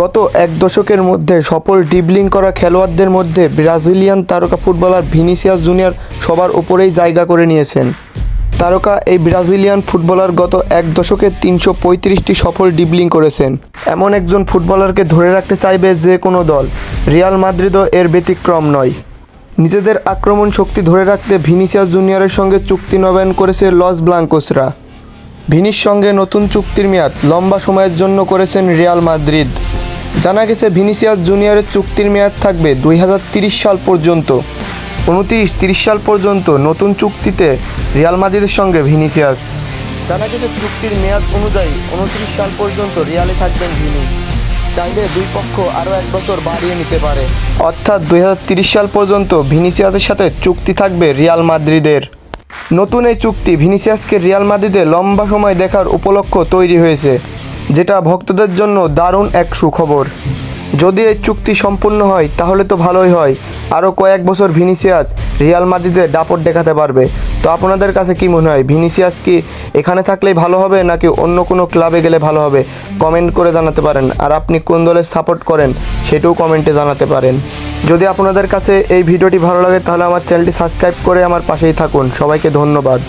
গত এক দশকের মধ্যে সফল ড্রিবলিং করা খেলোয়াড়দের মধ্যে ব্রাজিলিয়ান তারকা ফুটবলার ভিনিসিয়াস জুনিয়র সবার উপরেই জায়গা করে নিয়েছেন। তারকা এই ব্রাজিলিয়ান ফুটবলার গত এক দশকে 335টি সফল ড্রিবলিং করেছেন। এমন একজন ফুটবলারকে ধরে রাখতে চাইবে যে কোনো দল, রিয়াল মাদ্রিদও এর ব্যতিক্রম নয়। নিজেদের আক্রমণ শক্তি ধরে রাখতে ভিনিসিয়াস জুনিয়রের সঙ্গে চুক্তি নবায়ন করেছে লস ব্লাঙ্কোসরা। ভিনির সঙ্গে নতুন চুক্তির মেয়াদ লম্বা সময়ের জন্য করেছেন রিয়াল মাদ্রিদ। জানা গেছে ভিনিসিয়াস জুনিয়রের চুক্তির মেয়াদ থাকবে 2030 সাল পর্যন্ত। 29-30 সাল পর্যন্ত নতুন চুক্তিতে রিয়াল মাদ্রিদের সঙ্গে ভিনিসিয়াস। জানা গেছে চুক্তির মেয়াদ অনুযায়ী 29 সাল পর্যন্ত রিয়ালে থাকবেন ভিনি। চাইলে দুই পক্ষ আরও এক বছর বাড়িয়ে নিতে পারে, অর্থাৎ 2030 সাল পর্যন্ত ভিনিসিয়াসের সাথে চুক্তি থাকবে রিয়াল মাদ্রিদের। নতুন এই চুক্তি ভিনিসিয়াসকে রিয়াল মাদ্রিদে লম্বা সময় দেখার উপলক্ষ তৈরি হয়েছে, যেটা ভক্তদের জন্য দারুণ এক সুখবর। যদি এই চুক্তি সম্পূর্ণ হয় তাহলে তো ভালোই হয়, আরও কয়েক বছর ভিনিসিয়াস রিয়াল মাদ্রিদে দাপট দেখাতে পারবে। তো আপনাদের কাছে কি মনে হয়, ভিনিসিয়াস কি এখানে থাকলেই ভালো হবে নাকি অন্য কোনো ক্লাবে গেলে ভালো হবে? কমেন্ট করে জানাতে পারেন। আর আপনি কোন দলের সাপোর্ট করেন সেটাও কমেন্টে জানাতে পারেন। যদি আপনাদের কাছে এই ভিডিওটি ভালো লাগে তাহলে আমার চ্যানেলটি সাবস্ক্রাইব করে আমার পাশেই থাকুন। সবাইকে ধন্যবাদ।